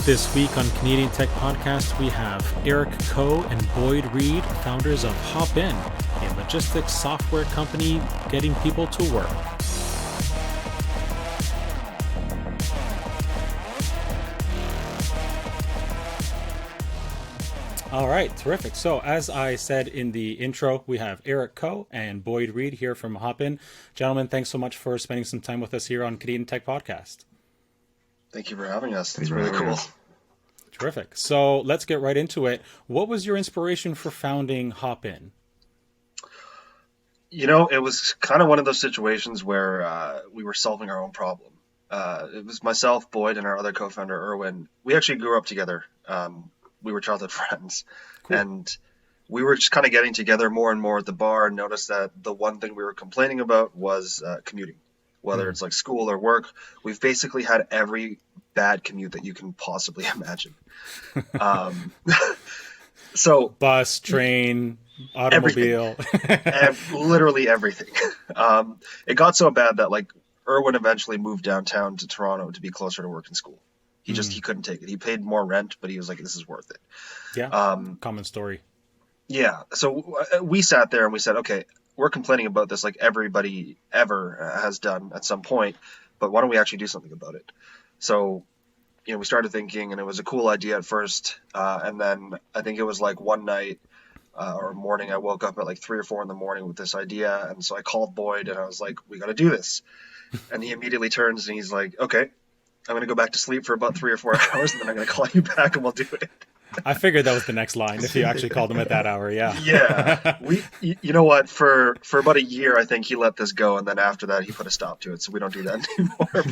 This week on Canadian Tech Podcast, we have Erich and Boyd Reid, founders of HopIn, a logistics software company getting people to work. All right, terrific. So as I said in the intro, we have Erich and Boyd Reid here from HopIn. Gentlemen, thanks so much for spending some time with us here on Canadian Tech Podcast. Thank you for having us. It's really cool. Terrific. So let's get right into it. What was your inspiration for founding HopIn? You know, it was kind of one of those situations where we were solving our own problem. It was myself, Boyd, and our other co-founder, Erwin. We actually grew up together. We were childhood friends. Cool. And we were just kind of getting together more and more at the bar and noticed that the one thing we were complaining about was commuting. Whether it's like school or work, we've basically had every bad commute that you can possibly imagine. So bus, train, automobile, literally everything. It got so bad that like Erwin eventually moved downtown to Toronto to be closer to work and school. He couldn't take it. He paid more rent, but he was like, this is worth it. Yeah. Common story. Yeah. So we sat there and we said, okay, we're complaining about this like everybody ever has done at some point, but why don't we actually do something about it? So, you know, we started thinking, and it was a cool idea at first. And then I think it was like one night or morning, I woke up at like 3 or 4 in the morning with this idea. And so I called Boyd and I was like, we got to do this. And he immediately turns and he's like, okay, I'm going to go back to sleep for about 3 or 4 hours and then I'm going to call you back and we'll do it. I figured that was the next line if you actually called him at that hour. Yeah. Yeah. You know what? For about a year, I think he let this go. And then after that, he put a stop to it. So we don't do that anymore.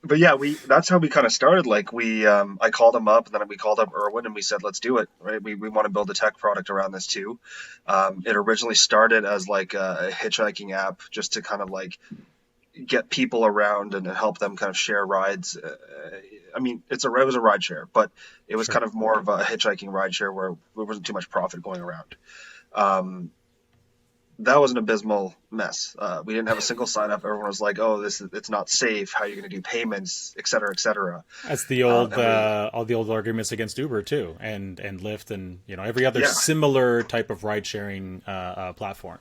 But yeah, that's how we kind of started. Like I called him up and then we called up Erwin and we said, let's do it. Right. We want to build a tech product around this too. It originally started as like a hitchhiking app just to kind of like get people around and help them kind of share rides. I mean, it was a ride share, but it was kind of more of a hitchhiking ride share where there wasn't too much profit going around. That was an abysmal mess. We didn't have a single sign up. Everyone was like, "Oh, it's not safe. How are you going to do payments, et cetera, et cetera." That's the old all the old arguments against Uber too, and Lyft, and every other similar type of ride sharing platform.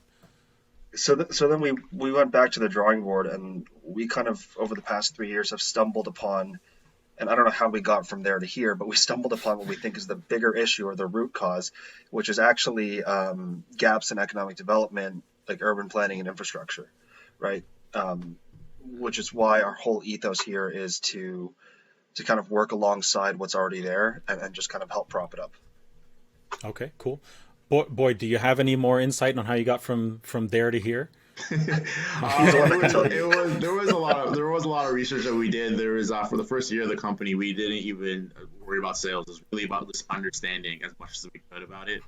So then we went back to the drawing board, and we kind of over the past 3 years have stumbled upon. And I don't know how we got from there to here, but we stumbled upon what we think is the bigger issue or the root cause, which is actually gaps in economic development, like urban planning and infrastructure, right? Which is why our whole ethos here is to kind of work alongside what's already there and just kind of help prop it up. Okay, cool. Boyd, do you have any more insight on how you got from there to here? There was a lot of research that we did. There was for the first year of the company, we didn't even worry about sales. It was really about this understanding as much as we could about it.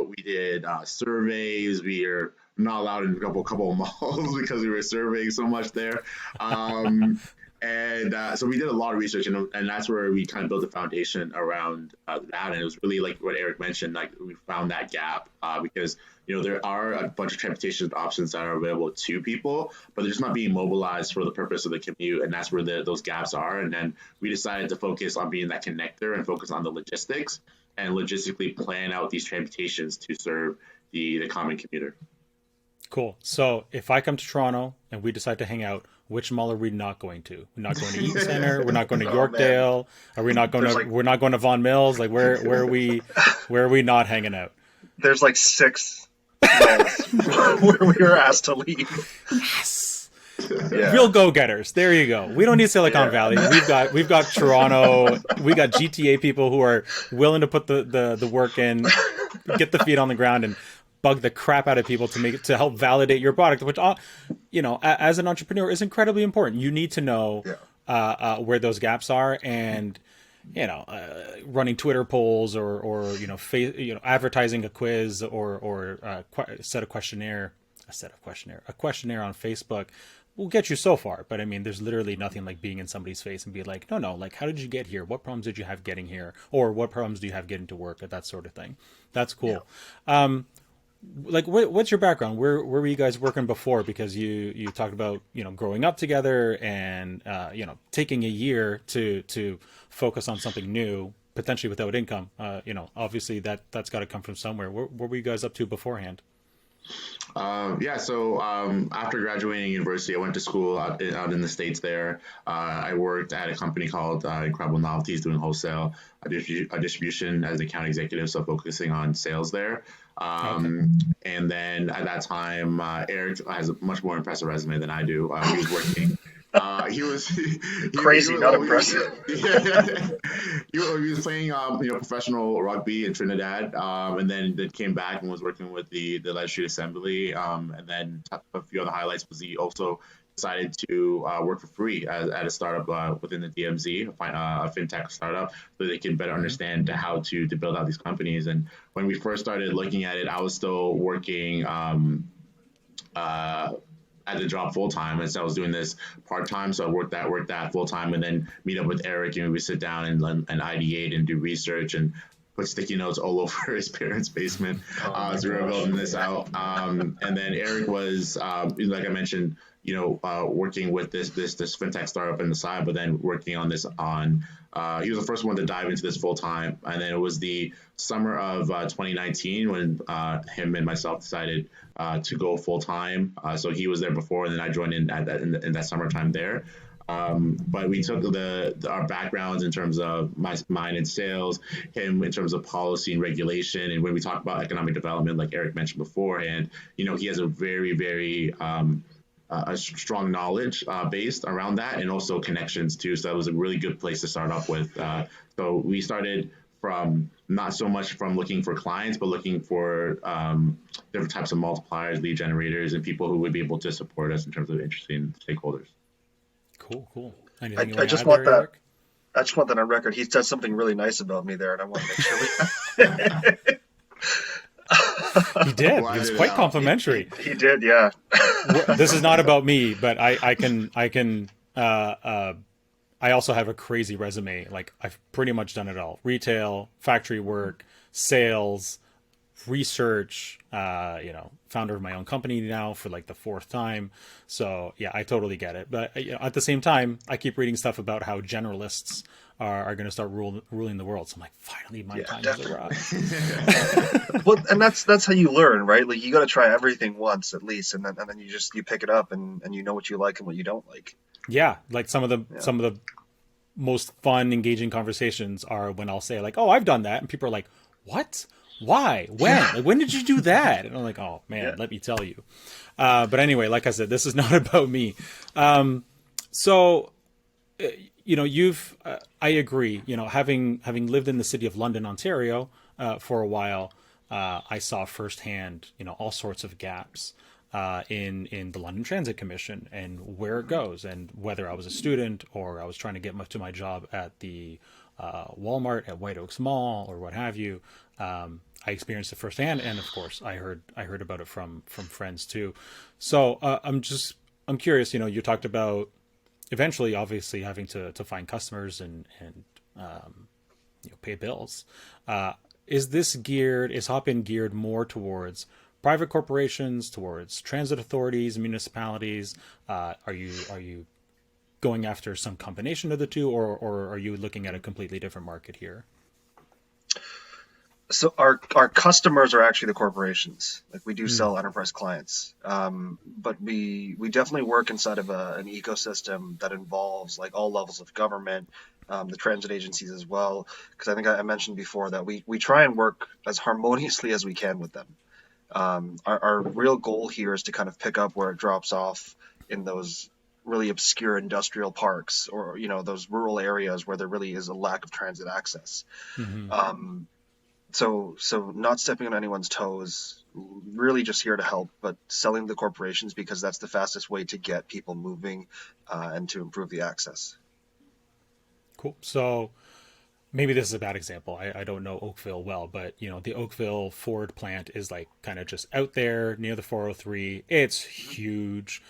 We did surveys. We are not allowed in a couple of malls because we were surveying so much there. And so we did a lot of research, and that's where we kind of built the foundation around that. And it was really like what Erich mentioned, like we found that gap because there are a bunch of transportation options that are available to people, but they're just not being mobilized for the purpose of the commute, and that's where those gaps are. And then we decided to focus on being that connector and focus on the logistics and logistically plan out these transportations to serve the common commuter. Cool. So if I come to Toronto and we decide to hang out, which mall are we not going to? We're not going to Eaton Center. We're not going to Yorkdale. Are we not going to? We're not going to Vaughan Mills. Like where are we not hanging out? There's like 6 malls where we were asked to leave. Yes. Yeah. Real go-getters. There you go. We don't need Silicon Valley. We've got Toronto. We got GTA people who are willing to put the work in, get the feet on the ground, and bug the crap out of people to help validate your product, which as an entrepreneur is incredibly important. You need to know where those gaps are, and running Twitter polls or advertising a quiz or a questionnaire on Facebook will get you so far. But I mean, there's literally nothing like being in somebody's face and be like, no, like, how did you get here? What problems did you have getting here? Or what problems do you have getting to work? That sort of thing. That's cool. Yeah. like what's your background? Where were you guys working before? Because you talked about, growing up together and taking a year to focus on something new, potentially without income. Obviously that's got to come from somewhere. What were you guys up to beforehand? Yeah, so after graduating university, I went to school out in the States there. I worked at a company called Incredible Novelties doing wholesale distribution as an account executive, so focusing on sales there. Okay. And then at that time, Eric has a much more impressive resume than I do. He was working. He was he Crazy, was not oh, impressive. he was playing professional rugby in Trinidad, and then came back and was working with the Legislative Assembly, and then a few other highlights was he also decided to work for free at a startup within the DMZ, a fintech startup, so they can better Hmm. understand how to build out these companies. And when we first started looking at it, I was still working. Uh, at the job full time, and so I was doing this part time. So I worked that full time, and then meet up with Eric, and we sit down and ideate and do research and put sticky notes all over his parents' basement. Oh my So we were gosh. building this out. And then Eric was, like I mentioned, working with this fintech startup on the side, but then working on this on. He was the first one to dive into this full time, and then it was the summer of 2019 when him and myself decided to go full time. So he was there before, and then I joined in at in that summertime there. But we took our backgrounds in terms of mine in sales, him in terms of policy and regulation, and when we talk about economic development, like Eric mentioned beforehand, he has a very very a strong knowledge based around that, and also connections too. So that was a really good place to start off with. So we started from not so much from looking for clients, but looking for different types of multipliers, lead generators, and people who would be able to support us in terms of interesting stakeholders. Cool, cool. I, Anything you I want to just add want there, that. Eric? I just want that on record. He said something really nice about me there, and I want to make sure we. He did. He Why was did quite out? complimentary. He did, yeah. This is not about me, but I can I also have a crazy resume. Like I've pretty much done it all: retail, factory work, sales, research. Founder of my own company now for like the fourth time. So yeah, I totally get it. But at the same time, I keep reading stuff about how generalists are going to start ruling the world. So I'm like, finally, my Yeah, time has definitely. arrived. Well, and that's how you learn, right? Like you got to try everything once at least, and then you pick it up, and you know what you like and what you don't like. Yeah, like some of the Yeah. some of the most fun, engaging conversations are when I'll say like, "Oh, I've done that," and people are like, "What? Why? When? Yeah. Like, when did you do that?" And I'm like, "Oh man, Yeah. let me tell you." But anyway, like I said, this is not about me. So you've I agree. Having lived in the city of London, Ontario, for a while, I saw firsthand, all sorts of gaps in the London Transit Commission and where it goes, and whether I was a student or I was trying to get to my job at the Walmart at White Oaks Mall or what have you. I experienced it firsthand, and of course, I heard about it from friends too. So I'm curious. You talked about eventually, obviously, having to find customers and pay bills. Uh, is HopIn geared more towards private corporations, towards transit authorities, municipalities? Are you going after some combination of the two, or are you looking at a completely different market here? So our customers are actually the corporations. Like we do Hmm. sell enterprise clients, but we definitely work inside of an ecosystem that involves like all levels of government, the transit agencies as well. Because I think I mentioned before that we try and work as harmoniously as we can with them. Our real goal here is to kind of pick up where it drops off in those really obscure industrial parks or those rural areas where there really is a lack of transit access. Hmm. Um, so not stepping on anyone's toes, really just here to help, but selling to the corporations because that's the fastest way to get people moving and to improve the access. Cool. So maybe this is a bad example. I don't know Oakville well, but the Oakville Ford plant is like kind of just out there near the 403. It's huge.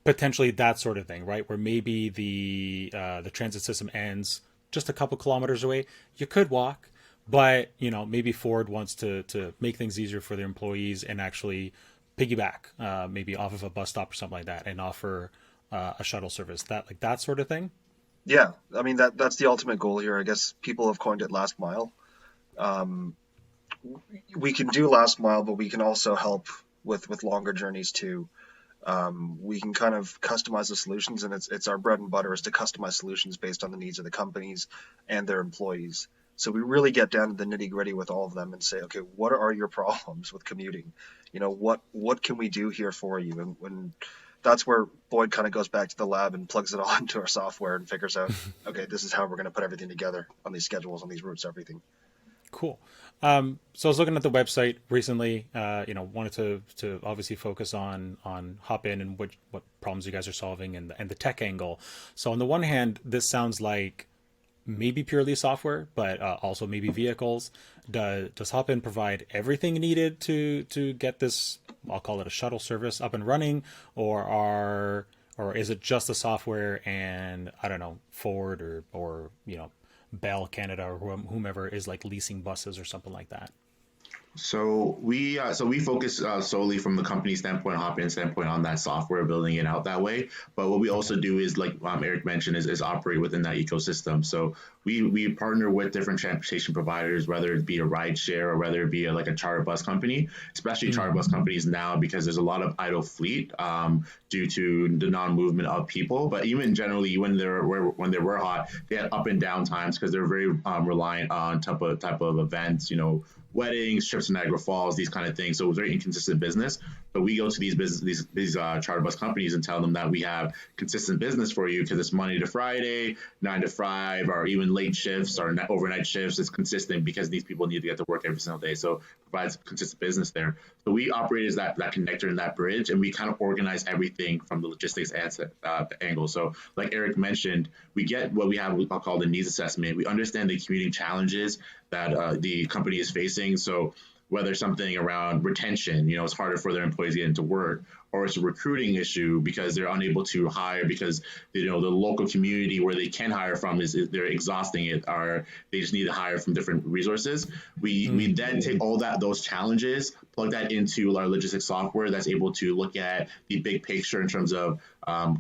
Potentially that sort of thing, right? Where maybe the transit system ends just a couple kilometers away. You could walk, but maybe Ford wants to make things easier for their employees and actually piggyback maybe off of a bus stop or something like that and offer a shuttle service, that sort of thing. Yeah, I mean that's the ultimate goal here. I guess people have coined it last mile. Um, we can do last mile, but we can also help with longer journeys too. We can kind of customize the solutions, and it's our bread and butter is to customize solutions based on the needs of the companies and their employees. So we really get down to the nitty gritty with all of them and say, okay, what are your problems with commuting? What can we do here for you? And when that's where Boyd kind of goes back to the lab and plugs it all into our software and figures out, okay, this is how we're going to put everything together on these schedules, on these routes, everything. Cool. So I was looking at the website recently. Wanted to obviously focus on HopIn and what problems you guys are solving and the tech angle. So on the one hand, this sounds like maybe purely software, but also maybe vehicles. Does HopIn provide everything needed to get this? I'll call it a shuttle service up and running, or is it just the software and I don't know, Ford or Bell Canada or whomever is like leasing buses or something like that? So we focus solely from the company standpoint, HopIn standpoint, on that software, building it out that way. But what we also do is, like Erich mentioned, is operate within that ecosystem. So we partner with different transportation providers, whether it be a ride share or whether it be like a charter bus company, especially charter bus companies now, because there's a lot of idle fleet due to the non-movement of people. But even generally, when they were hot, they had up and down times because they're very reliant on type of events, weddings, trips to Niagara Falls, these kind of things. So it was very inconsistent business. But we go to these charter bus companies and tell them that we have consistent business for you because it's Monday to Friday, 9 to 5, or even late shifts or overnight shifts. It's consistent because these people need to get to work every single day. So it provides consistent business there. So we operate as that connector and that bridge, and we kind of organize everything from the logistics angle. So like Erich mentioned, we get what we have, I'll call the needs assessment. We understand the commuting challenges that the company is facing. So whether something around retention, it's harder for their employees to get into work, or it's a recruiting issue because they're unable to hire because the local community where they can hire from is they're exhausting it, or they just need to hire from different resources. We then take all those challenges, plug that into our logistics software that's able to look at the big picture in terms of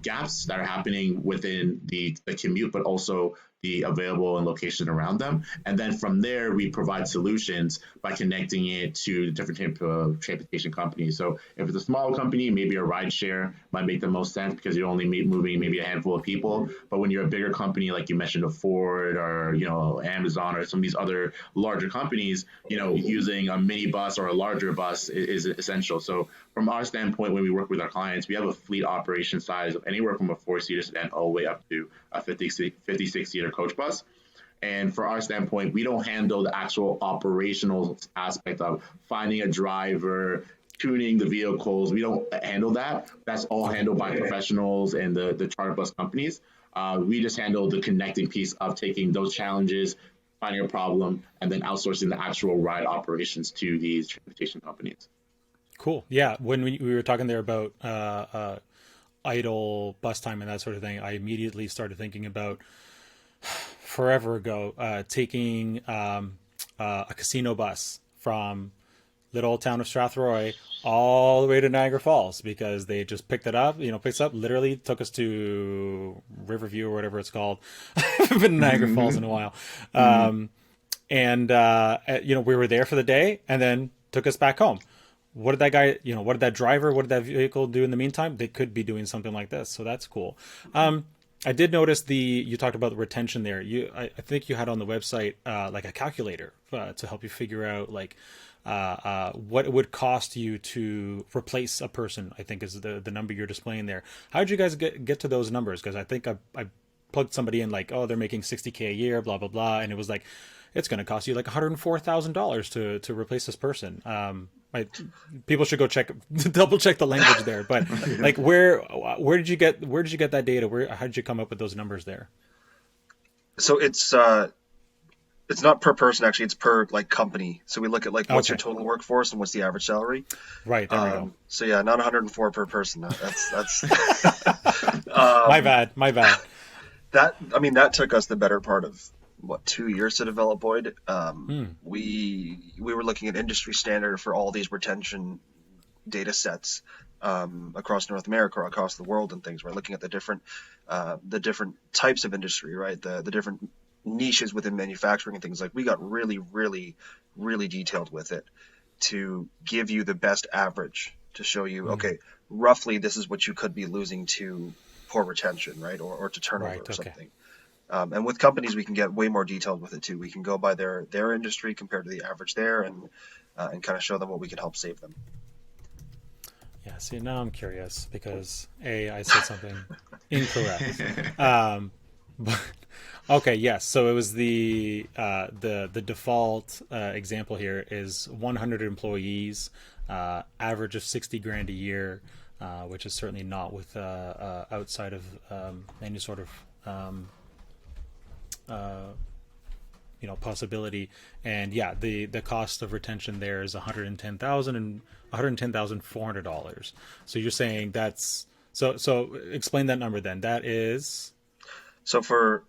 gaps that are happening within the commute, but also the available and location around them. And then from there, we provide solutions by connecting it to different type of transportation companies. So if it's a small company, maybe a ride share might make the most sense because you're only moving maybe a handful of people. But when you're a bigger company, like you mentioned, a Ford or Amazon or some of these other larger companies, using a mini bus or a larger bus is essential. So from our standpoint, when we work with our clients, we have a fleet operation size of anywhere from a 4-seater sedan all the way up to a 56-seater coach bus. And for our standpoint, we don't handle the actual operational aspect of finding a driver, tuning the vehicles. We don't handle that. That's all handled by professionals and the charter bus companies. We just handle the connecting piece of taking those challenges, finding a problem, and then outsourcing the actual ride operations to these transportation companies. Cool. Yeah. When we were talking there about idle bus time and that sort of thing, I immediately started thinking about forever ago taking a casino bus from little old town of Strathroy all the way to Niagara Falls because they just picked it up, literally took us to Riverview or whatever it's called. I haven't been to Niagara Falls in a while. We were there for the day and then took us back home. What did that guy, what did that driver, what did that vehicle do in the meantime? They could be doing something like this. So that's cool. I did notice you talked about the retention there. I think you had on the website like a calculator to help you figure out what it would cost you to replace a person, I think is the number you're displaying there. How did you guys get to those numbers? Because I think I plugged somebody in they're making $60K a year, blah, blah, blah. And it was like, it's going to cost you like $104,000 to replace this person. People should go double check the language there. But where did you get that data? How did you come up with those numbers there? So it's not per person, actually. It's per company. So we look at what's your total workforce and what's the average salary. Right. There we go. So yeah, not 104 per person. That's my bad. That took us the better part of 2 years to develop Boyd. Hmm. We were looking at industry standard for all these retention data sets across North America or across the world and things. We're looking at the different types of industry, right? The different niches within manufacturing and things. Like, we got really, really, really detailed with it to give you the best average, to show you, okay, roughly this is what you could be losing to poor retention, right? Or to turnover Right. or Okay. something. And with companies, we can get way more detailed with it too. We can go by their industry compared to the average there, and kind of show them what we can help save them. Yeah. See, now I'm curious because I said something incorrect. But okay, yes. So it was the default example here is 100 employees, average of 60 grand a year, which is certainly not with outside of any sort of possibility. And yeah, the cost of retention there is $110,400. So you're saying that's so explain that number then. That is So for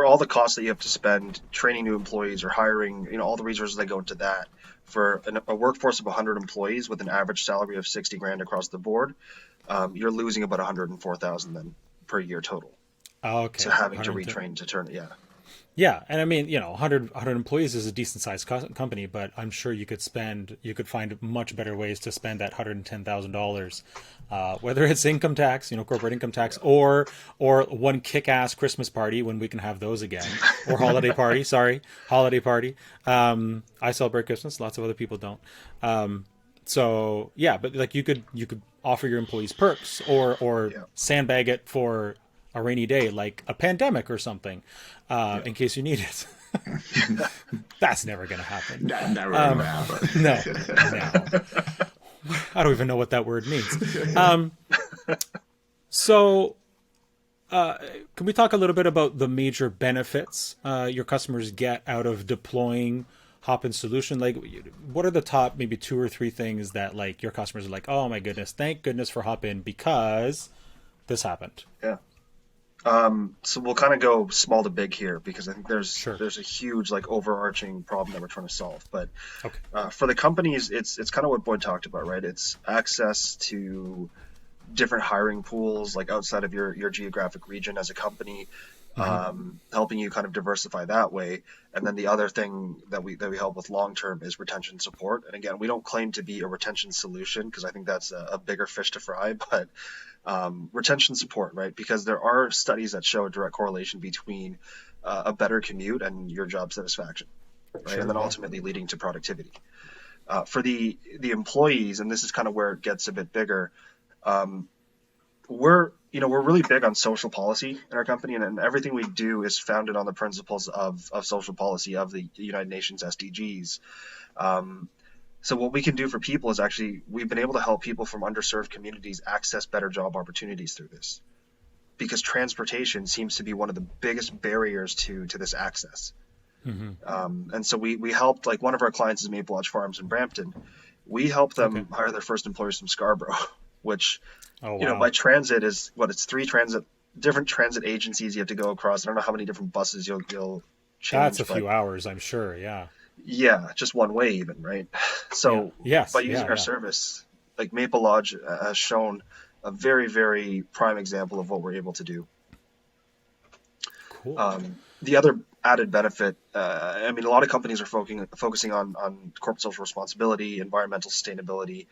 all the costs that you have to spend training new employees or hiring, all the resources that go into that, for a workforce of 100 employees with an average salary of 60 grand across the board, you're losing about 104,000 then per year total okay. to having to 110. retrain to turn it. Yeah. Yeah, and I mean, 100 employees is a decent sized company, but I'm sure you could find much better ways to spend that $110,000, whether it's income tax, corporate income tax, or one kick-ass Christmas party when we can have those again, or holiday party. Sorry, holiday party. I celebrate Christmas. Lots of other people don't. So yeah, but like you could offer your employees perks or Yeah. sandbag it for a rainy day, like a pandemic or something, in case you need it. That's never going to happen. Never gonna happen. No. I don't even know what that word means. So, can we talk a little bit about the major benefits your customers get out of deploying HopIn solution? Like, what are the top maybe 2 or 3 things that like your customers are like, oh my goodness, thank goodness for HopIn because this happened. Yeah. So we'll kind of go small to big here, because I think there's a huge like overarching problem that we're trying to solve. But Okay. for the companies, it's kind of what Boyd talked about, right? It's access to different hiring pools, like outside of your geographic region as a company, helping you kind of diversify that way. And then the other thing that we help with long term is retention support. And again, we don't claim to be a retention solution, because I think that's a bigger fish to fry, but retention support, right? Because there are studies that show a direct correlation between a better commute and your job satisfaction, right? Sure, and then yeah. ultimately leading to productivity. For the employees, and this is kind of where it gets a bit bigger, we're really big on social policy in our company, and everything we do is founded on the principles of social policy of the United Nations SDGs. So what we can do for people is actually, we've been able to help people from underserved communities access better job opportunities through this, because transportation seems to be one of the biggest barriers to this access. And so we helped, like, one of our clients is Maple Lodge Farms in Brampton. We helped them hire their first employees from Scarborough, which, by transit is it's 3 different transit agencies you have to go across. I don't know how many different buses you'll change. That's a few hours, I'm sure. Yeah. Yeah, just one way even, right? So Yes. by using our service, like Maple Lodge has shown a very, very prime example of what we're able to do. Cool. The other added benefit, I mean, a lot of companies are focusing on corporate social responsibility, environmental sustainability.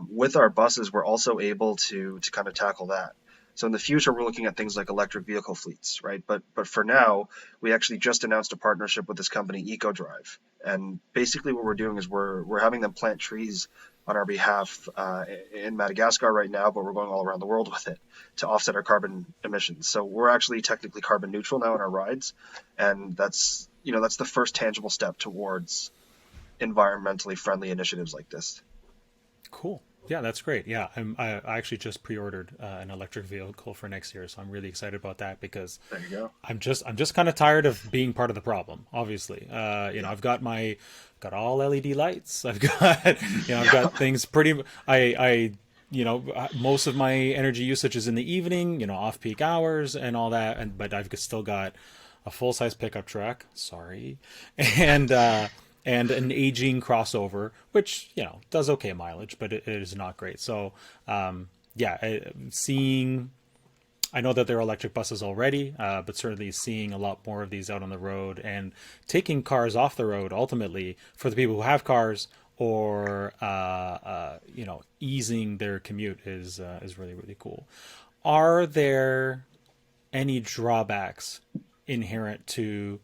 With our buses, we're also able to kind of tackle that. So in the future, we're looking at things like electric vehicle fleets, right? But for now, we actually just announced a partnership with this company, EcoDrive. And basically what we're doing is we're having them plant trees on our behalf in Madagascar right now, but we're going all around the world with it to offset our carbon emissions. So we're actually technically carbon neutral now in our rides. And that's the first tangible step towards environmentally friendly initiatives like this. Cool. Yeah, that's great. Yeah, I actually just pre-ordered an electric vehicle for next year, so I'm really excited about that, because There you go. I'm just kind of tired of being part of the problem. Obviously, I've got all LED lights. I've got things pretty. Most of my energy usage is in the evening, off peak hours and all that, but I've still got a full-size pickup truck, sorry, and an aging crossover, which, you know, does okay mileage, but it is not great. So seeing, I know that there are electric buses already, but certainly seeing a lot more of these out on the road and taking cars off the road ultimately for the people who have cars, or you know, easing their commute is really, really cool. Are there any drawbacks inherent to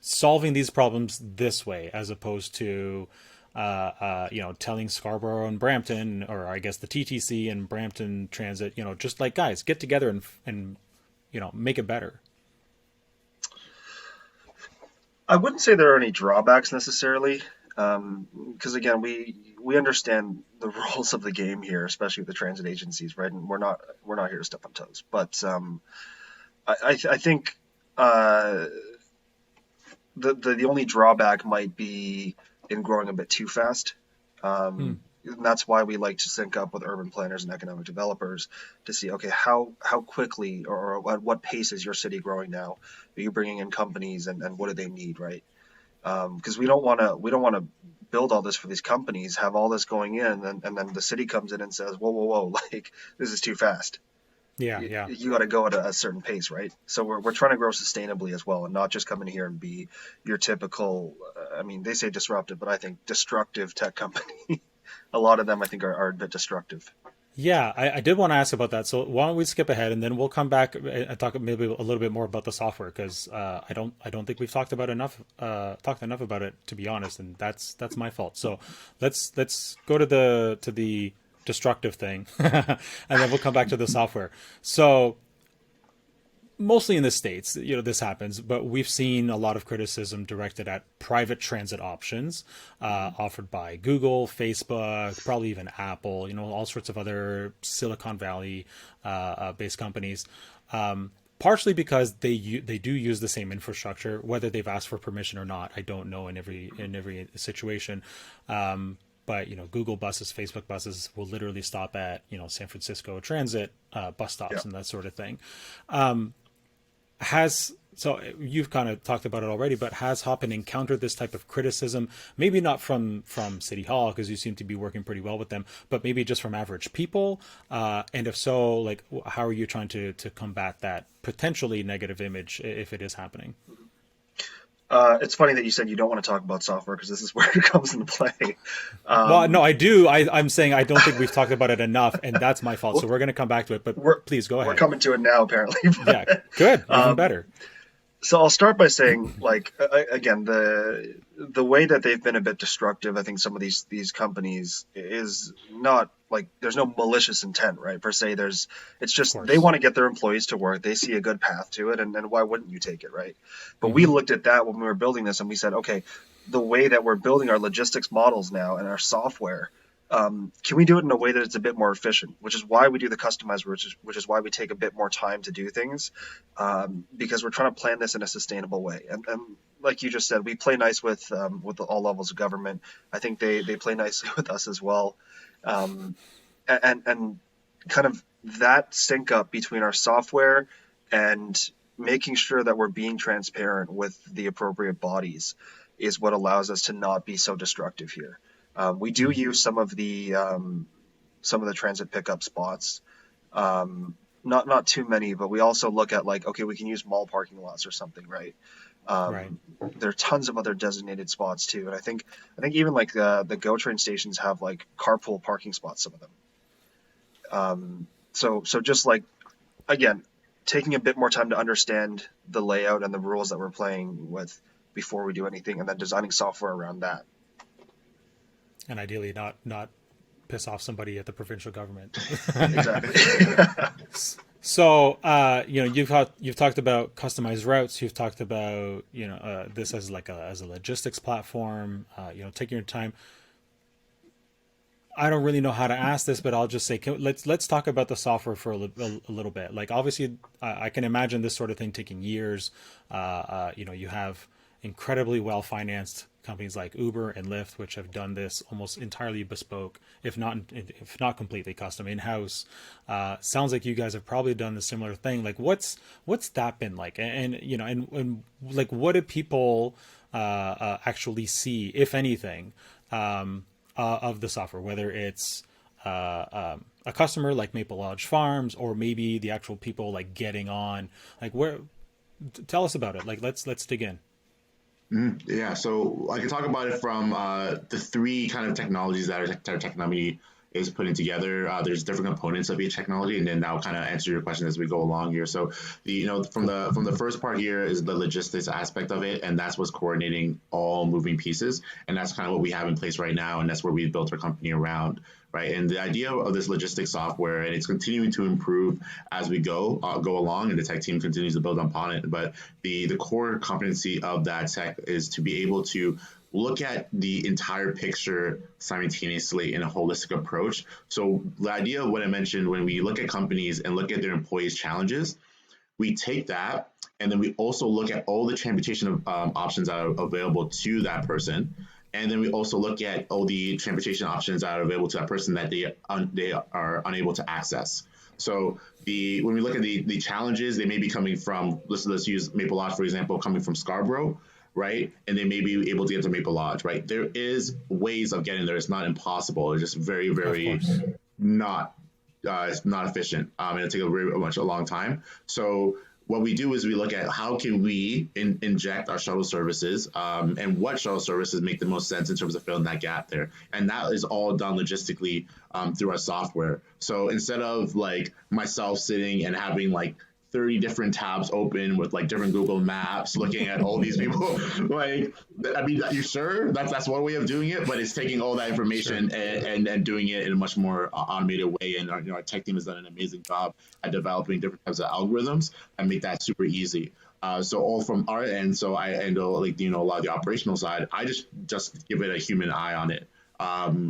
solving these problems this way, as opposed to you know, telling Scarborough and Brampton, or I guess the TTC and Brampton Transit, you know, just like, guys, get together and you know, make it better? I wouldn't say there are any drawbacks necessarily, because again, we understand the rules of the game here, especially with the transit agencies, right? And we're not here to step on toes. But I think the only drawback might be in growing a bit too fast. And that's why we like to sync up with urban planners and economic developers to see, okay, how quickly or at what pace is your city growing now? Are you bringing in companies, and what do they need, right? Because we don't want to build all this for these companies, have all this going in, and then the city comes in and says, whoa, like, this is too fast. Yeah. You got to go at a certain pace, right? So we're trying to grow sustainably as well, and not just come in here and be your typical, I mean, they say disruptive, but I think destructive tech company. A lot of them, I think, are a bit destructive. Yeah, I did want to ask about that. So why don't we skip ahead, and then we'll come back and talk maybe a little bit more about the software, because I don't think we've talked enough about it, to be honest, and that's my fault. So let's go to the destructive thing, and then we'll come back to the software. So mostly in the States, you know, this happens, but we've seen a lot of criticism directed at private transit options offered by Google, Facebook, probably even Apple, you know, all sorts of other Silicon Valley based companies. Partially because they do use the same infrastructure, whether they've asked for permission or not, I don't know in every situation. But, you know, Google buses, Facebook buses will literally stop at, you know, San Francisco Transit bus stops and that sort of thing. So you've kind of talked about it already, but has HopIn encountered this type of criticism? Maybe not from City Hall, because you seem to be working pretty well with them, but maybe just from average people. And if so, like, how are you trying to combat that potentially negative image if it is happening? It's funny that you said you don't want to talk about software, because this is where it comes into play. Well, no, I do. I'm saying I don't think we've talked about it enough, and that's my fault. So we're going to come back to it, but please go ahead. We're coming to it now, apparently. Yeah, good. Even better. So I'll start by saying, like, again, the way that they've been a bit destructive, I think some of these companies, is not like, there's no malicious intent, right? Per se, it's just they want to get their employees to work. They see a good path to it, and why wouldn't you take it, right? But we looked at that when we were building this, and we said, okay, the way that we're building our logistics models now and our software, can we do it in a way that it's a bit more efficient? Which is why we do the customized, which is why we take a bit more time to do things, because we're trying to plan this in a sustainable way. And like you just said, we play nice with all levels of government. I think they play nicely with us as well, and kind of that sync up between our software and making sure that we're being transparent with the appropriate bodies is what allows us to not be so destructive here. We do use some of the transit pickup spots, not too many, but we also look at, like, okay, we can use mall parking lots or something, right? Right. There are tons of other designated spots too, and I think even like the GO train stations have like carpool parking spots, some of them. So just like, again, taking a bit more time to understand the layout and the rules that we're playing with before we do anything, and then designing software around that. And ideally not piss off somebody at the provincial government. Exactly. So you know, you've talked about customized routes. You've talked about, you know, this as like as a logistics platform. You know, taking your time. I don't really know how to ask this, but I'll just say, let's talk about the software for a little bit. Like, obviously, I can imagine this sort of thing taking years. You know, you have incredibly well-financed companies like Uber and Lyft, which have done this almost entirely bespoke, if not completely custom in-house. Sounds like you guys have probably done the similar thing. Like, what's that been like? And you know, and like, what do people actually see, if anything, of the software, whether it's a customer like Maple Lodge Farms, or maybe the actual people like getting on, like, where, tell us about it. Like, let's dig in. Yeah, so I can talk about it from the three kind of technologies that our tech company is putting together. There's different components of each technology, and then I'll kind of answer your question as we go along here. So, from the first part here is the logistics aspect of it, and that's what's coordinating all moving pieces, and that's kind of what we have in place right now, and that's where we've built our company around. Right, and the idea of this logistics software, and it's continuing to improve as we go along, and the tech team continues to build upon it. But the core competency of that tech is to be able to look at the entire picture simultaneously in a holistic approach. So the idea of what I mentioned, when we look at companies and look at their employees' challenges, we take that and then we also look at all the transportation options that are available to that person. And then we also look at all the transportation options that are available to that person that they are unable to access. So when we look at the challenges, they may be coming from, let's use Maple Lodge, for example, coming from Scarborough, right? And they may be able to get to Maple Lodge, right? There is ways of getting there. It's not impossible. It's just very, very not it's not efficient. It'll take a long time. So what we do is we look at how can we inject our shuttle services, and what shuttle services make the most sense in terms of filling that gap there. And that is all done logistically through our software. So instead of like myself sitting and having like 30 different tabs open with like different Google Maps, looking at all these people, like, I mean, you sure that's one way of doing it, but it's taking all that information and doing it in a much more automated way. And our tech team has done an amazing job at developing different types of algorithms and make that super easy. So all from our end, so I handle a lot of the operational side. I just give it a human eye on it.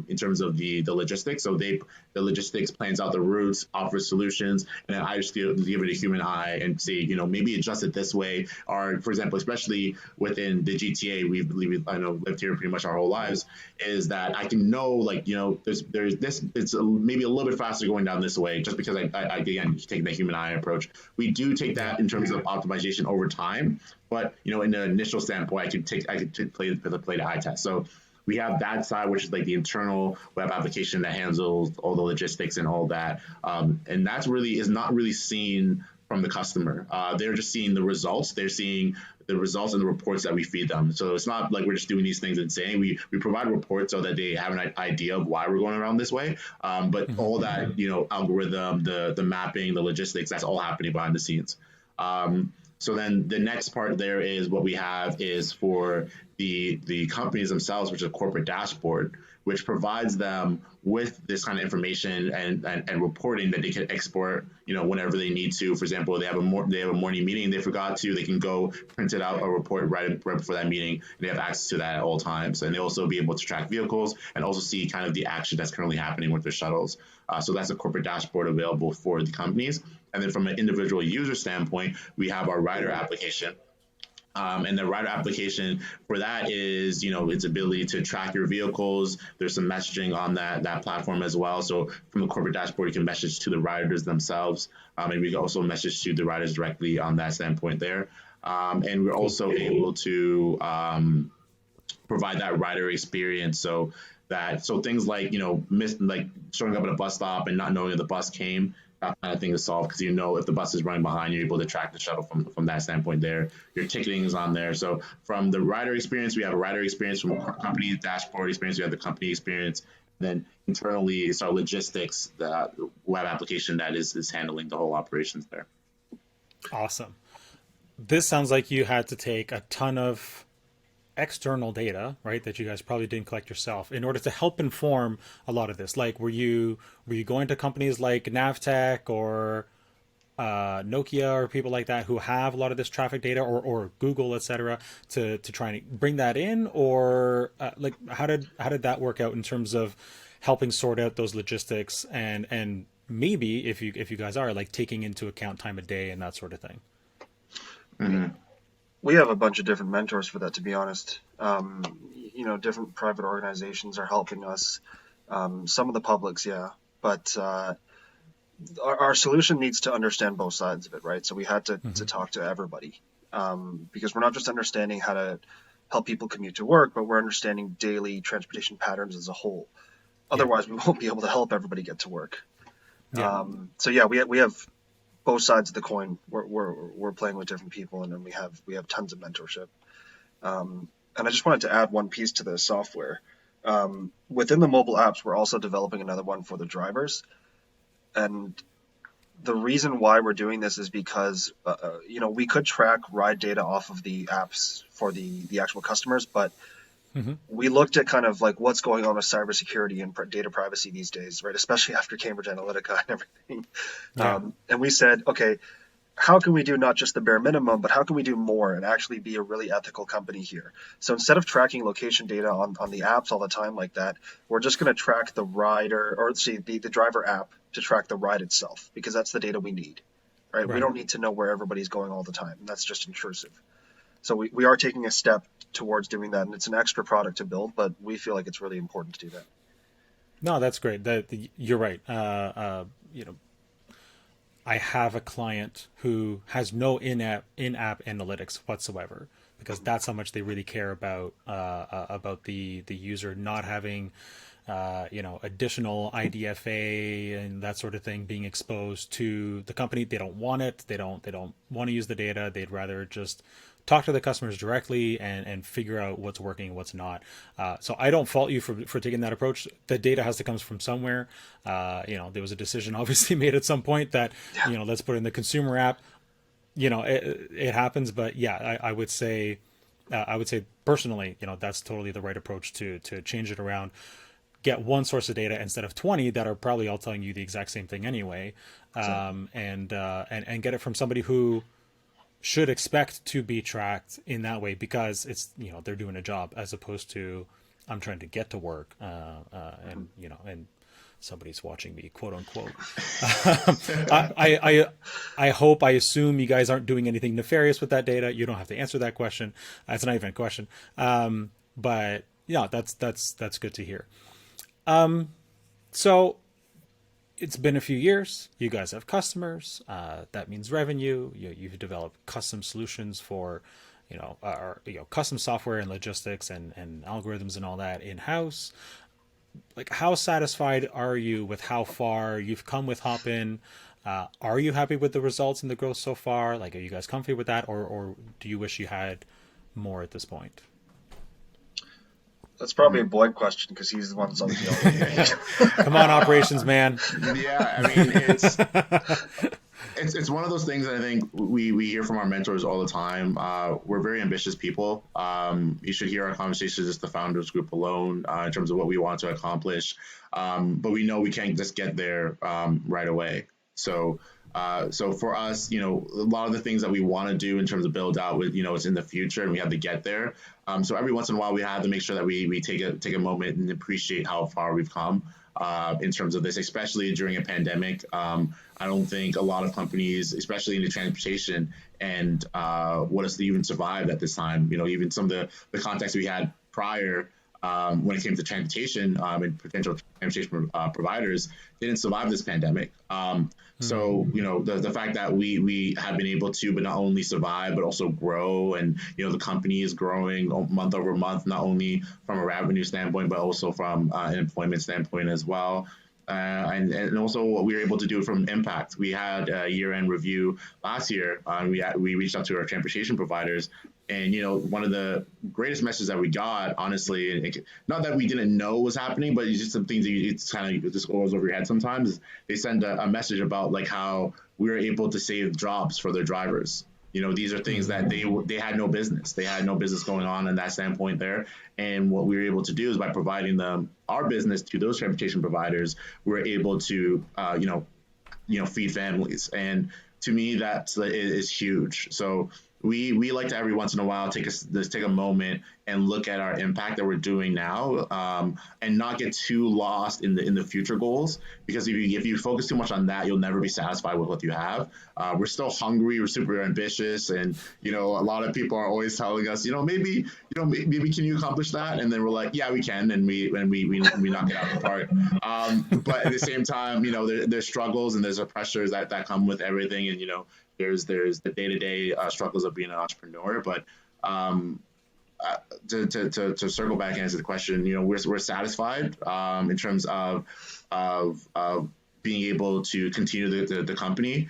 In terms of the logistics. So the logistics plans out the routes, offers solutions, and then I just give it a human eye and see, maybe adjust it this way. Or, for example, especially within the GTA, I know lived here pretty much our whole lives, is that I can know, like, there's this, it's maybe a little bit faster going down this way, just because I again, take the human eye approach. We do take that in terms of optimization over time, but, in the initial standpoint, I could play the eye test. So we have that side, which is like the internal web application that handles all the logistics and all that. And that's is not really seen from the customer. They're just seeing the results. They're seeing the results and the reports that we feed them. So it's not like we're just doing these things and saying. We provide reports so that they have an idea of why we're going around this way. But all that, algorithm, the mapping, the logistics, that's all happening behind the scenes. So then the next part there is what we have is for the companies themselves, which is a corporate dashboard, which provides them with this kind of information and reporting that they can export, whenever they need to. For example, they have a morning meeting they forgot to, they can go print it out, a report right before that meeting, and they have access to that at all times. And they also be able to track vehicles and also see kind of the action that's currently happening with their shuttles. So that's a corporate dashboard available for the companies. And then from an individual user standpoint, we have our rider application. And the rider application for that is, its ability to track your vehicles. There's some messaging on that platform as well. So from the corporate dashboard, you can message to the riders themselves. And we can also message to the riders directly on that standpoint there. And we're also able to provide that rider experience. So things like, like showing up at a bus stop and not knowing if the bus came, that kind of thing is solved because if the bus is running behind, you're able to track the shuttle from that standpoint there. Your ticketing is on there. So from the rider experience, we have a rider experience. From our company dashboard experience, we have the company experience. And then internally, it's our logistics, the web application that is handling the whole operations there. Awesome. This sounds like you had to take a ton of external data, right, that you guys probably didn't collect yourself in order to help inform a lot of this. Like, were you going to companies like Navtech or Nokia or people like that who have a lot of this traffic data, or Google, etc., to try and bring that in, or like how did that work out in terms of helping sort out those logistics and maybe if you guys are like taking into account time of day and that sort of thing? Mm-hmm. We have a bunch of different mentors for that, to be honest. Different private organizations are helping us. Some of the publics, yeah, but our solution needs to understand both sides of it, right? So we had to talk to everybody, because we're not just understanding how to help people commute to work, but we're understanding daily transportation patterns as a whole. Yeah. Otherwise, we won't be able to help everybody get to work. Yeah. So yeah, we have both sides of the coin. We're playing with different people, and then we have tons of mentorship. And I just wanted to add one piece to the software. Within the mobile apps, we're also developing another one for the drivers. And the reason why we're doing this is because we could track ride data off of the apps for the actual customers, but we looked at kind of like what's going on with cybersecurity and data privacy these days, right? Especially after Cambridge Analytica and everything. Yeah. And we said, okay, how can we do not just the bare minimum, but how can we do more and actually be a really ethical company here? So instead of tracking location data on the apps all the time like that, we're just going to track the rider, or the driver app to track the ride itself, because that's the data we need, right? We don't need to know where everybody's going all the time. That's just intrusive. So we are taking a step towards doing that, and it's an extra product to build, but we feel like it's really important to do that. No, that's great. You're right. I have a client who has no in-app analytics whatsoever, because that's how much they really care about the user not having additional IDFA and that sort of thing being exposed to the company. They don't want it. They don't want to use the data. They'd rather just talk to the customers directly and figure out what's working and what's not. So I don't fault you for taking that approach. The data has to come from somewhere. There was a decision obviously made at some point that, let's put in the consumer app. It happens, but yeah, I would say personally, that's totally the right approach to change it around. Get one source of data instead of 20 that are probably all telling you the exact same thing anyway. And get it from somebody who should expect to be tracked in that way, because it's, they're doing a job, as opposed to I'm trying to get to work, and somebody's watching me, quote unquote. I assume you guys aren't doing anything nefarious with that data. You don't have to answer that question. It's not even a question. But yeah, that's good to hear. So it's been a few years. You guys have customers. That means revenue. You've developed custom solutions for, custom software and logistics and algorithms and all that in-house. Like, how satisfied are you with how far you've come with HopIn? Are you happy with the results and the growth so far? Like, are you guys comfy with that, or do you wish you had more at this point? That's probably a Boyd question, because he's the one that's on the Come on, operations man. Yeah, I mean, it's one of those things that I think we hear from our mentors all the time. We're very ambitious people. You should hear our conversations as the founders group alone, in terms of what we want to accomplish. But we know we can't just get there right away. So for us, a lot of the things that we want to do in terms of build out with, it's in the future, and we have to get there. So every once in a while, we have to make sure that we take a moment and appreciate how far we've come in terms of this, especially during a pandemic. I don't think a lot of companies, especially in the transportation, and what us to even survive at this time. Even some of the context we had prior, when it came to transportation and potential transportation providers, didn't survive this pandemic. So, the fact that we have been able to, but not only survive, but also grow, and, the company is growing month over month, not only from a revenue standpoint, but also from an employment standpoint as well. And also what we were able to do from impact. We had a year-end review last year. We reached out to our transportation providers, and one of the greatest messages that we got, honestly, and not that we didn't know was happening, but it's just some things that it's kind of just goes over your head sometimes. Is they send a message about like how we were able to save jobs for their drivers. These are things that they had no business. They had no business going on in that standpoint there. And what we were able to do is by providing them our business to those transportation providers, we're able to, feed families. And to me, that is huge. So we like to every once in a while take a moment and look at our impact that we're doing now, and not get too lost in the future goals, because if you focus too much on that, you'll never be satisfied with what you have. We're still hungry, we're super ambitious, and a lot of people are always telling us, maybe can you accomplish that, and then we're like, yeah, we can, and we knock it out of the park. But at the same time, there's struggles and there's the pressures that come with everything, and there's the day-to-day struggles of being an entrepreneur. But to circle back and answer the question, we're satisfied in terms of being able to continue the company.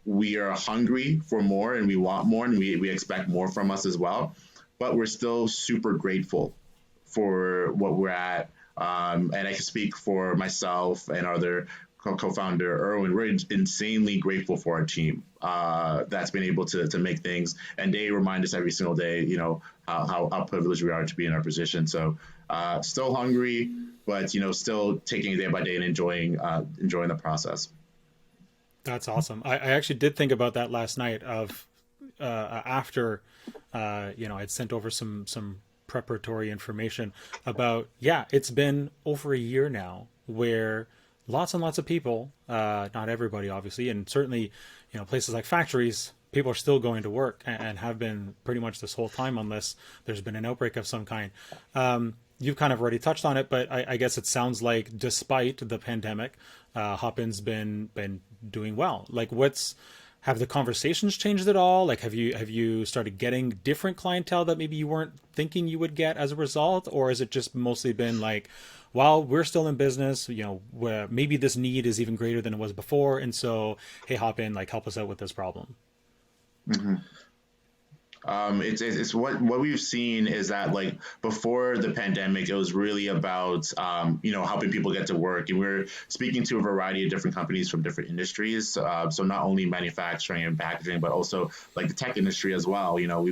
We are hungry for more, and we want more, and we expect more from us as well. But we're still super grateful for what we're at. And I can speak for myself and other co-founder Erwin. We're insanely grateful for our team that's been able to make things, and they remind us every single day, how privileged we are to be in our position. So still hungry, but still taking it day by day and enjoying the process. That's awesome. I actually did think about that last night of after I'd sent over some preparatory information about, it's been over a year now where lots and lots of people, not everybody obviously, and certainly, places like factories, people are still going to work and have been pretty much this whole time, unless there's been an outbreak of some kind. You've kind of already touched on it, but I guess it sounds like despite the pandemic, HopIn's been doing well. Like, have the conversations changed at all? Like, have you started getting different clientele that maybe you weren't thinking you would get as a result? Or has it just mostly been like, while we're still in business, where maybe this need is even greater than it was before, and so, hey, HopIn, like, help us out with this problem? Mm-hmm. It's what we've seen is that, like, before the pandemic, it was really about helping people get to work, and we're speaking to a variety of different companies from different industries. So not only manufacturing and packaging, but also like the tech industry as well. We talk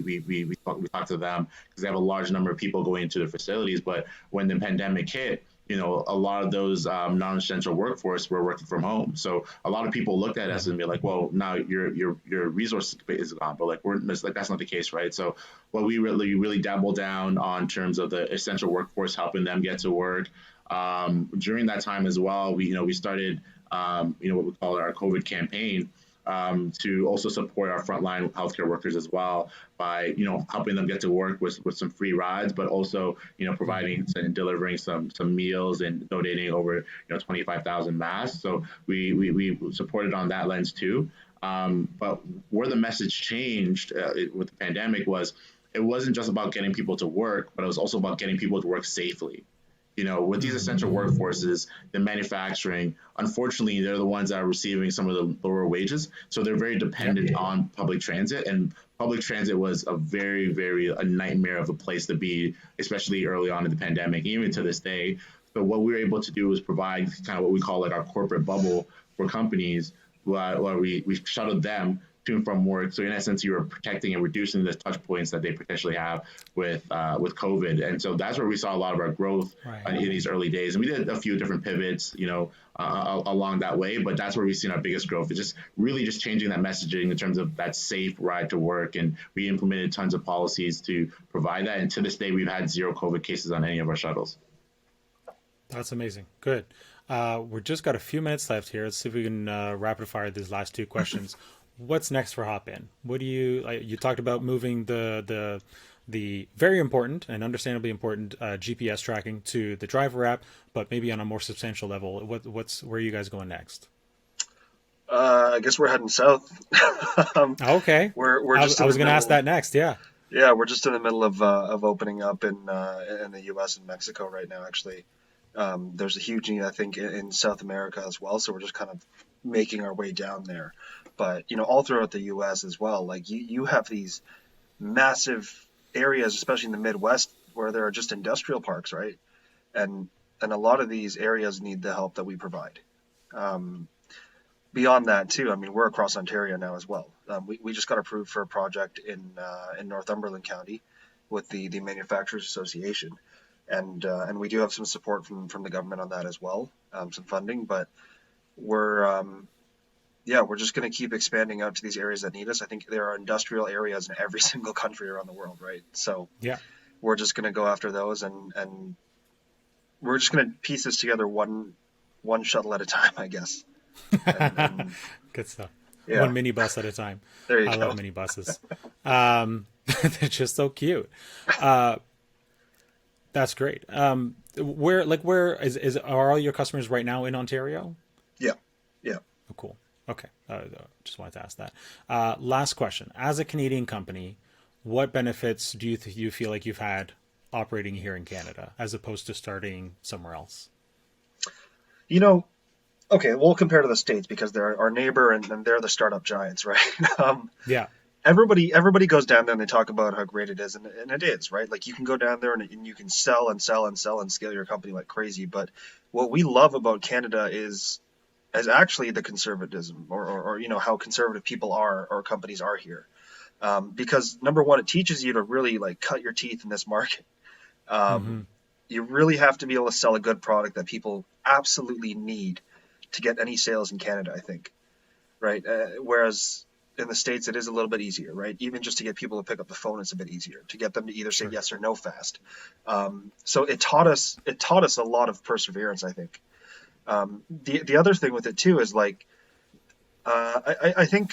to them because they have a large number of people going into their facilities. But when the pandemic hit, a lot of those non-essential workforce were working from home. So a lot of people looked at us and be like, well, now your resource is gone. But that's not the case, right? So what we really dabbled down on terms of the essential workforce, helping them get to work. During that time as well, we started what we call our COVID campaign, to also support our frontline healthcare workers as well by, helping them get to work with some free rides, but also, providing and delivering some meals and donating over, 25,000 masks. So we supported on that lens too. But where the message changed with the pandemic was, it wasn't just about getting people to work, but it was also about getting people to work safely. With these essential workforces, the manufacturing, unfortunately, they're the ones that are receiving some of the lower wages. So they're very dependent on public transit. And public transit was a very, very a nightmare of a place to be, especially early on in the pandemic, even to this day. So what we were able to do was provide kind of what we call like our corporate bubble for companies, where we shuttled them to and from work. So in essence, you are protecting and reducing the touch points that they potentially have with COVID. And so that's where we saw a lot of our growth in these early days. And we did a few different pivots, along that way. But that's where we've seen our biggest growth. It's just really just changing that messaging in terms of that safe ride to work. And we implemented tons of policies to provide that. And to this day, we've had 0 COVID cases on any of our shuttles. That's amazing. Good. We're just got a few minutes left here. Let's see if we can rapid fire these last 2 questions. What's next for HopIn? What do you talked about moving the very important and understandably important GPS tracking to the driver app, but maybe on a more substantial level. Where are you guys going next? I guess we're heading south. Okay. We're just. I was going to ask that next. Yeah. Yeah, we're just in the middle of opening up in the U.S. and Mexico right now. Actually, there's a huge need, I think, in South America as well. So we're just kind of making our way down there. But, all throughout the U.S. as well, like you have these massive areas, especially in the Midwest, where there are just industrial parks, right? And a lot of these areas need the help that we provide. Beyond that, too, I mean, we're across Ontario now as well. We just got approved for a project in Northumberland County with the Manufacturers Association. And we do have some support from the government on that as well, some funding. But we're we're just going to keep expanding out to these areas that need us. I think there are industrial areas in every single country around the world, right? So Yeah. we're just going to go after those, and we're just going to piece this together one shuttle at a time, I guess. And Good stuff. Yeah. One minibus at a time. There you I go. love minibuses. They're just so cute. That's great. Where are all your customers right now in Ontario? Yeah. Oh, cool. Okay. Just wanted to ask that. Last question. As a Canadian company, what benefits do you feel like you've had operating here in Canada as opposed to starting somewhere else? Okay, we'll compare to the States because they're our neighbor and they're the startup giants, right? Yeah. Everybody goes down there and they talk about how great it is, and it is, right? Like you can go down there and you can sell and sell and sell and scale your company like crazy. But what we love about Canada is actually the conservatism or how conservative people are or companies are here. Because number one, it teaches you to really like cut your teeth in this market. You really have to be able to sell a good product that people absolutely need to get any sales in Canada, I think, right? Whereas in the States, it is a little bit easier, right? Even just to get people to pick up the phone, it's a bit easier to get them to either say yes or no fast. So it taught us a lot of perseverance, I think. The other thing with it too is like, I think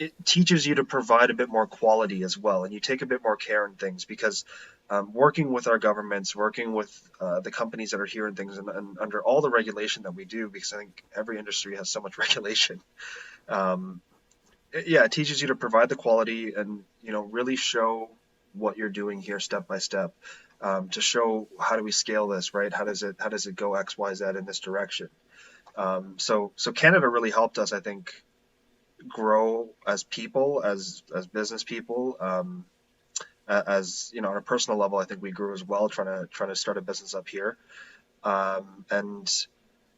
it teaches you to provide a bit more quality as well, and you take a bit more care in things because working with our governments, working with the companies that are here and things, and under all the regulation that we do, because I think every industry has so much regulation. It teaches you to provide the quality and really show what you're doing here step by step, to show how do we scale this, right? How does it go X, Y, Z in this direction? So Canada really helped us, I think, grow as people, as business people. As on a personal level, I think we grew as well, trying to start a business up here, and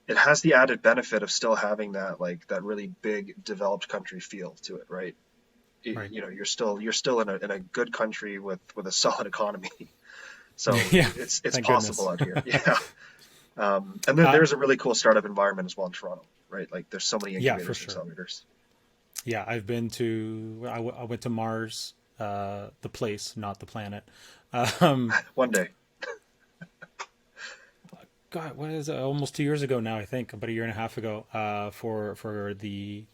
it has the added benefit of still having that really big developed country feel to it, right? Right. You're still in a good country with a solid economy, so Yeah, it's thank possible goodness. out here. Yeah. And then there's a really cool startup environment as well in Toronto, right? Like there's so many incubators for sure. and accelerators. Yeah, I went to Mars, the place, not the planet. One day. God, what is it? Almost 2 years ago now, I think, about a year and a half ago, for the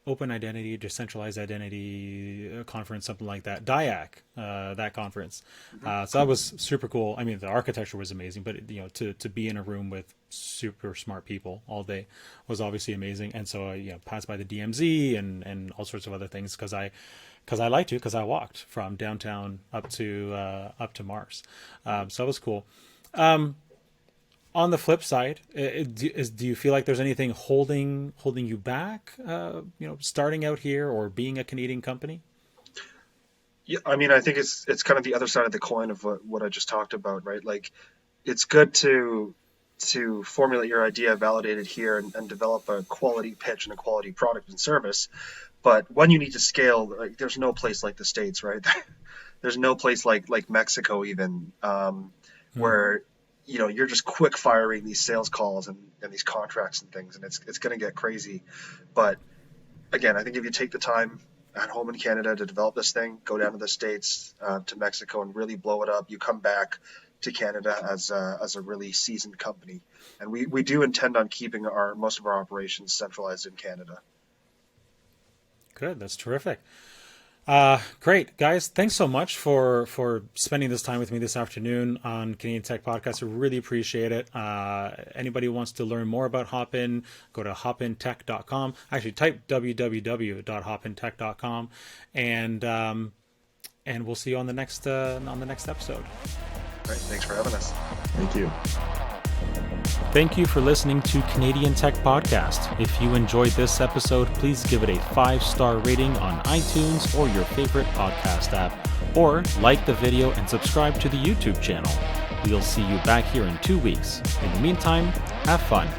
Open Identity, Decentralized Identity conference, something like that, DIAC, that conference. So that was super cool. I mean, the architecture was amazing, but to be in a room with super smart people all day was obviously amazing. And so I passed by the DMZ and all sorts of other things because I walked from downtown up to Mars. So that was cool. On the flip side, do you feel like there's anything holding you back, starting out here or being a Canadian company? Yeah, I mean, I think it's kind of the other side of the coin of what I just talked about, right? Like, it's good to formulate your idea, validate it here, and develop a quality pitch and a quality product and service. But when you need to scale, like, there's no place like the States, right? There's no place like Mexico even, where you're just quick firing these sales calls and these contracts and things, and it's going to get crazy. But again, I think if you take the time at home in Canada to develop this thing, go down to the States, to Mexico, and really blow it up, you come back to Canada as a really seasoned company. And we do intend on keeping most of our operations centralized in Canada. Good, that's terrific. Great, guys. Thanks so much for spending this time with me this afternoon on Canadian Tech Podcast. I really appreciate it. Anybody who wants to learn more about HopIn, go to hopintech.com. Actually, type www.hopintech.com, and we'll see you on the next episode. All right, thanks for having us. Thank you. Thank you for listening to Canadian Tech Podcast. If you enjoyed this episode, please give it a 5-star rating on iTunes or your favorite podcast app, or like the video and subscribe to the YouTube channel. We'll see you back here in 2 weeks. In the meantime, have fun.